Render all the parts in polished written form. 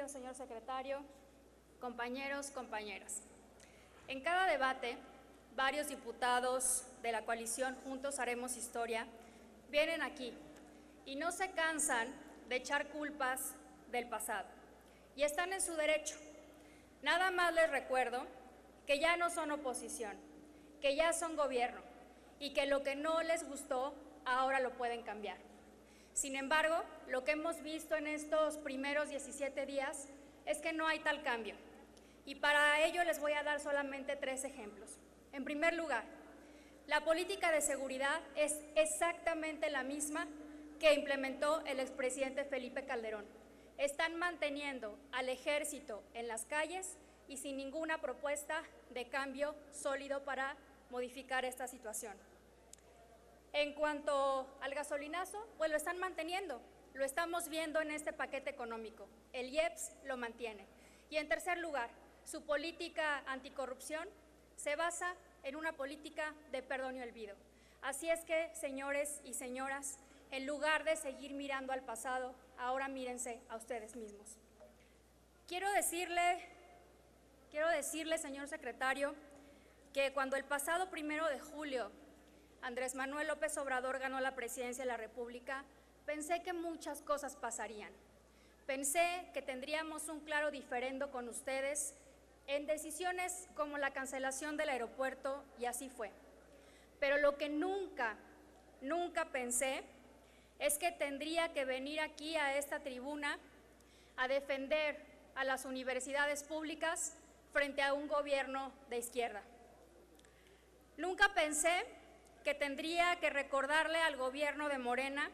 señor secretario, compañeros, compañeras. En cada debate, varios diputados de la coalición Juntos Haremos Historia vienen aquí y no se cansan de echar culpas del pasado. Y están en su derecho. Nada más les recuerdo que ya no son oposición, que ya son gobierno y que lo que no les gustó ahora lo pueden cambiar. Sin embargo, lo que hemos visto en estos primeros 17 días es que no hay tal cambio. Y para ello les voy a dar solamente 3 ejemplos. En primer lugar, la política de seguridad es exactamente la misma que implementó el expresidente Felipe Calderón. Están manteniendo al ejército en las calles y sin ninguna propuesta de cambio sólido para modificar esta situación. En cuanto al gasolinazo, pues lo están manteniendo, lo estamos viendo en este paquete económico. El IEPS lo mantiene. Y en tercer lugar, su política anticorrupción se basa en una política de perdón y olvido. Así es que, señores y señoras, en lugar de seguir mirando al pasado, ahora mírense a ustedes mismos. Quiero decirle, señor secretario, que cuando el pasado 1 de julio Andrés Manuel López Obrador ganó la presidencia de la República, pensé que muchas cosas pasarían. Pensé que tendríamos un claro diferendo con ustedes en decisiones como la cancelación del aeropuerto, y así fue. Pero lo que nunca pensé es que tendría que venir aquí a esta tribuna a defender a las universidades públicas frente a un gobierno de izquierda. Nunca pensé que tendría que recordarle al gobierno de Morena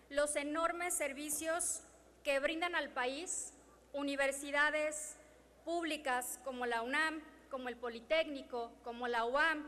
los enormes servicios que brindan al país universidades públicas como la UNAM, como el Politécnico, como la UAM,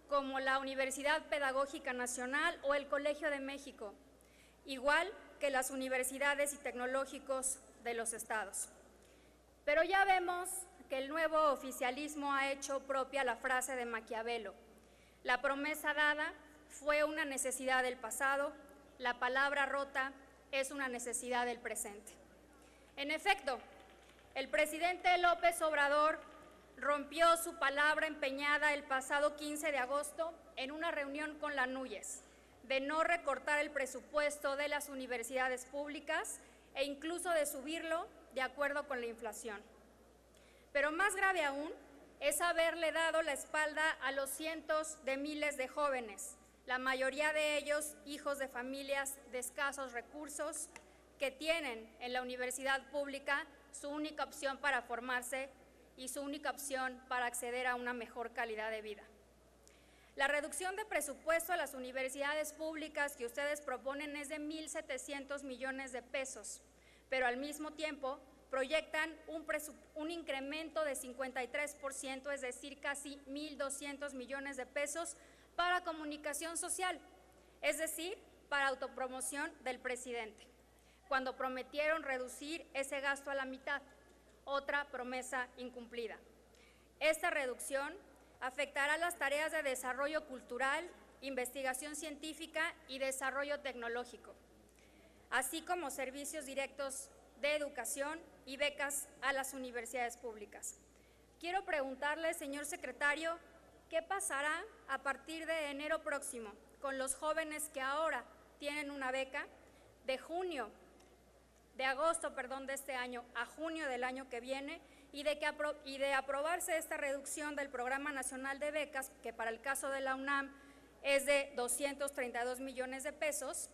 como la Universidad Pedagógica Nacional o el Colegio de México, igual que las universidades y tecnológicos de los estados. Pero ya vemos que el nuevo oficialismo ha hecho propia la frase de Maquiavelo: la promesa dada fue una necesidad del pasado, la palabra rota es una necesidad del presente. En efecto, el presidente López Obrador rompió su palabra empeñada el pasado 15 de agosto en una reunión con la NUYES de no recortar el presupuesto de las universidades públicas e incluso de subirlo de acuerdo con la inflación. Pero más grave aún es haberle dado la espalda a los cientos de miles de jóvenes, la mayoría de ellos hijos de familias de escasos recursos que tienen en la universidad pública su única opción para formarse y su única opción para acceder a una mejor calidad de vida. La reducción de presupuesto a las universidades públicas que ustedes proponen es de 1.700 millones de pesos, pero al mismo tiempo proyectan un incremento de 53%, es decir, casi 1.200 millones de pesos para comunicación social, es decir, para autopromoción del presidente, cuando prometieron reducir ese gasto a la mitad, otra promesa incumplida. Esta reducción afectará las tareas de desarrollo cultural, investigación científica y desarrollo tecnológico, así como servicios directos de educación y becas a las universidades públicas. Quiero preguntarle, señor secretario, ¿qué pasará a partir de enero próximo con los jóvenes que ahora tienen una beca de agosto de este año a junio del año que viene y de aprobarse esta reducción del Programa Nacional de Becas, que para el caso de la UNAM es de 232 millones de pesos,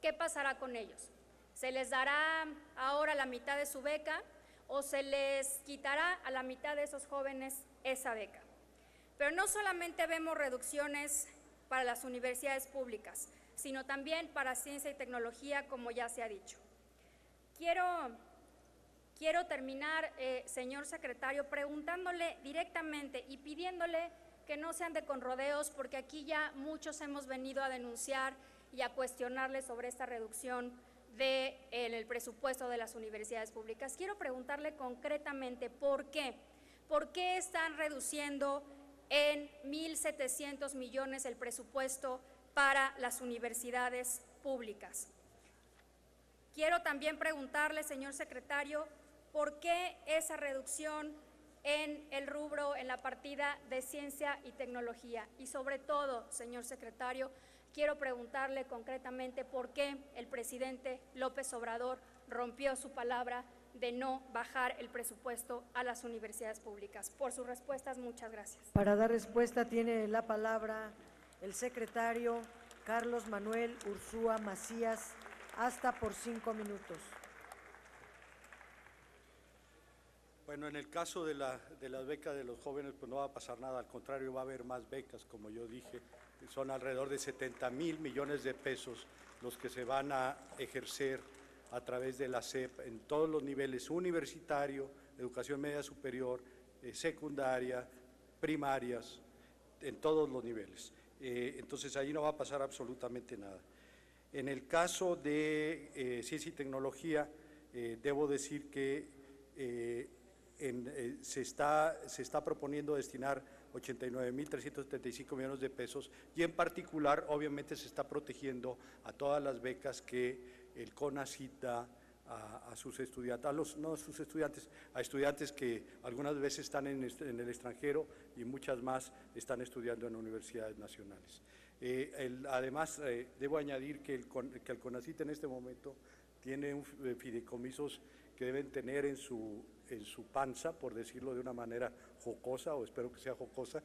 ¿qué pasará con ellos? ¿Se les dará ahora la mitad de su beca o se les quitará a la mitad de esos jóvenes esa beca? Pero no solamente vemos reducciones para las universidades públicas, sino también para ciencia y tecnología, como ya se ha dicho. Quiero terminar, señor secretario, preguntándole directamente y pidiéndole que no se ande con rodeos, porque aquí ya muchos hemos venido a denunciar y a cuestionarle sobre esta reducción del presupuesto de las universidades públicas. Quiero preguntarle concretamente por qué están reduciendo en 1.700 millones el presupuesto para las universidades públicas. Quiero también preguntarle, señor secretario, ¿por qué esa reducción en el rubro, en la partida de ciencia y tecnología? Y sobre todo, señor secretario, quiero preguntarle concretamente por qué el presidente López Obrador rompió su palabra de no bajar el presupuesto a las universidades públicas. Por sus respuestas, muchas gracias. Para dar respuesta tiene la palabra el secretario Carlos Manuel Ursúa Macías, hasta por 5 minutos. Bueno, en el caso de las becas de los jóvenes, pues no va a pasar nada, al contrario, va a haber más becas, como yo dije, son alrededor de 70,000 millones de pesos los que se van a ejercer a través de la SEP en todos los niveles: universitario, educación media superior, secundaria, primarias, en todos los niveles. Entonces ahí no va a pasar absolutamente nada. En el caso de ciencia y tecnología, debo decir que se está proponiendo destinar 89,375 millones de pesos, y en particular obviamente se está protegiendo a todas las becas que el CONACYT da a sus estudiantes, a estudiantes que algunas veces están en el extranjero y muchas más están estudiando en universidades nacionales. Además, debo añadir que el CONACYT en este momento tiene fideicomisos que deben tener en su panza, por decirlo de una manera jocosa, o espero que sea jocosa,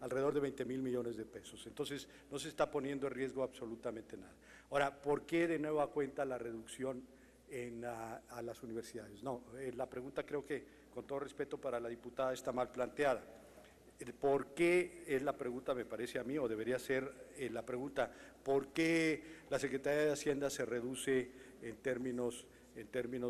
alrededor de 20,000 millones de pesos. Entonces, no se está poniendo en riesgo absolutamente nada. Ahora, ¿por qué de nueva cuenta la reducción a las universidades? No, la pregunta, creo que, con todo respeto para la diputada, está mal planteada. ¿Por qué? Es la pregunta, me parece a mí, o debería ser la pregunta, ¿por qué la Secretaría de Hacienda se reduce en términos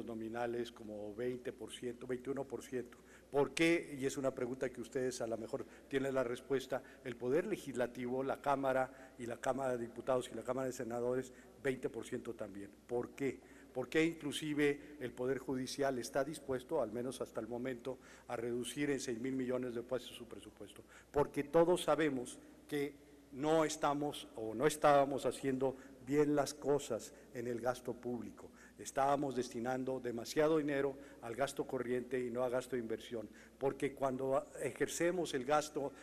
nominales como 20%, 21%? ¿Por qué? Y es una pregunta que ustedes a lo mejor tienen la respuesta. El Poder Legislativo, la Cámara y la Cámara de Diputados y la Cámara de Senadores, 20% también. ¿Por qué? Porque inclusive el Poder Judicial está dispuesto, al menos hasta el momento, a reducir en 6,000 millones de pesos su presupuesto. Porque todos sabemos que no estamos o no estábamos haciendo bien las cosas en el gasto público. Estábamos destinando demasiado dinero al gasto corriente y no a gasto de inversión, porque cuando ejercemos el gasto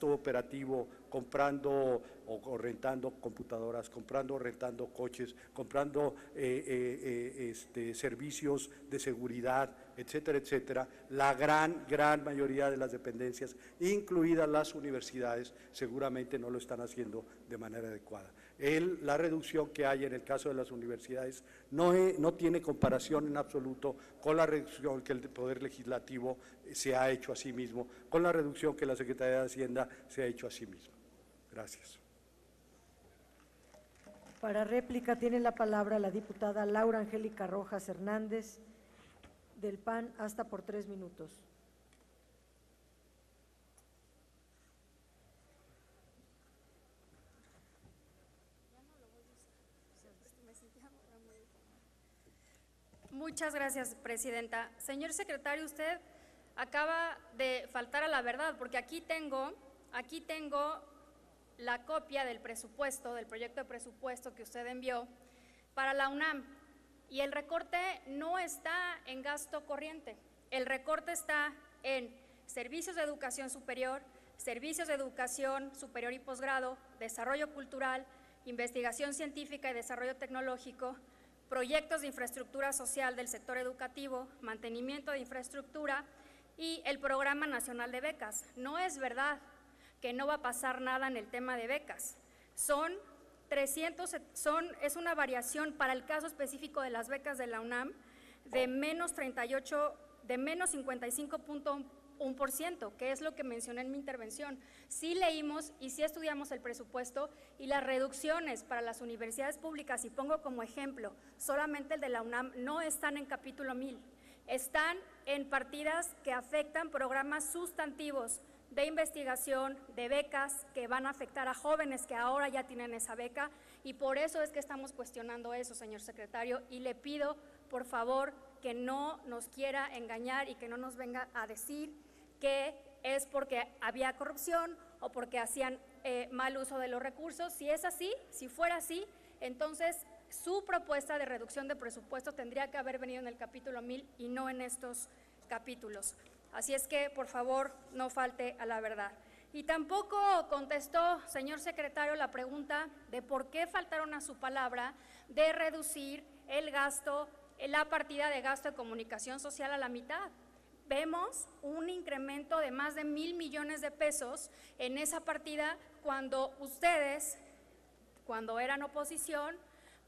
operativo, comprando o rentando computadoras, comprando o rentando coches, comprando servicios de seguridad, etcétera, etcétera, la gran mayoría de las dependencias, incluidas las universidades, seguramente no lo están haciendo de manera adecuada. La reducción que hay en el caso de las universidades no tiene comparación en absoluto con la reducción que el Poder Legislativo se ha hecho a sí mismo, con la reducción que la Secretaría de Hacienda se ha hecho a sí misma. Gracias. Para réplica tiene la palabra la diputada Laura Angélica Rojas Hernández, del PAN, hasta por 3 minutos. Muchas gracias, presidenta. Señor secretario, usted acaba de faltar a la verdad, porque aquí tengo la copia del presupuesto, del proyecto de presupuesto que usted envió para la UNAM, y el recorte no está en gasto corriente, el recorte está en servicios de educación superior y posgrado, desarrollo cultural, investigación científica y desarrollo tecnológico, proyectos de infraestructura social del sector educativo, mantenimiento de infraestructura y el Programa Nacional de Becas. No es verdad que no va a pasar nada en el tema de becas. Es una variación para el caso específico de las becas de la UNAM de menos 55.1%, que es lo que mencioné en mi intervención. Sí leímos y sí estudiamos el presupuesto, y las reducciones para las universidades públicas, y pongo como ejemplo solamente el de la UNAM, no están en capítulo 1000, están en partidas que afectan programas sustantivos de investigación, de becas, que van a afectar a jóvenes que ahora ya tienen esa beca, y por eso es que estamos cuestionando eso, señor secretario, y le pido, por favor, que no nos quiera engañar y que no nos venga a decir que es porque había corrupción o porque hacían mal uso de los recursos. Si es así, si fuera así, entonces su propuesta de reducción de presupuesto tendría que haber venido en el capítulo 1000 y no en estos capítulos. Así es que, por favor, no falte a la verdad. Y tampoco contestó, señor secretario, la pregunta de por qué faltaron a su palabra de reducir el gasto, la partida de gasto de comunicación social a la mitad. Vemos un incremento de más de 1,000 millones de pesos en esa partida cuando ustedes, cuando eran oposición,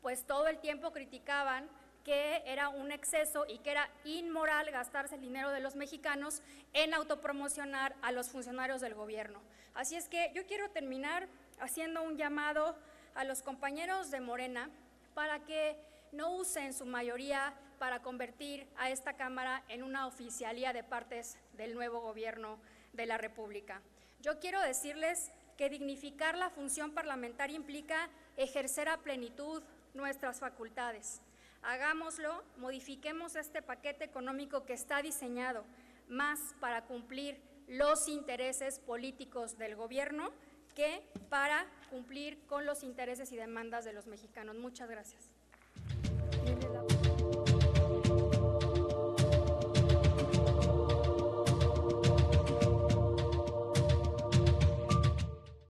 pues todo el tiempo criticaban que era un exceso y que era inmoral gastarse el dinero de los mexicanos en autopromocionar a los funcionarios del gobierno. Así es que yo quiero terminar haciendo un llamado a los compañeros de Morena para que no usen su mayoría para convertir a esta Cámara en una oficialía de partes del nuevo gobierno de la República. Yo quiero decirles que dignificar la función parlamentaria implica ejercer a plenitud nuestras facultades. Hagámoslo, modifiquemos este paquete económico que está diseñado más para cumplir los intereses políticos del gobierno que para cumplir con los intereses y demandas de los mexicanos. Muchas gracias.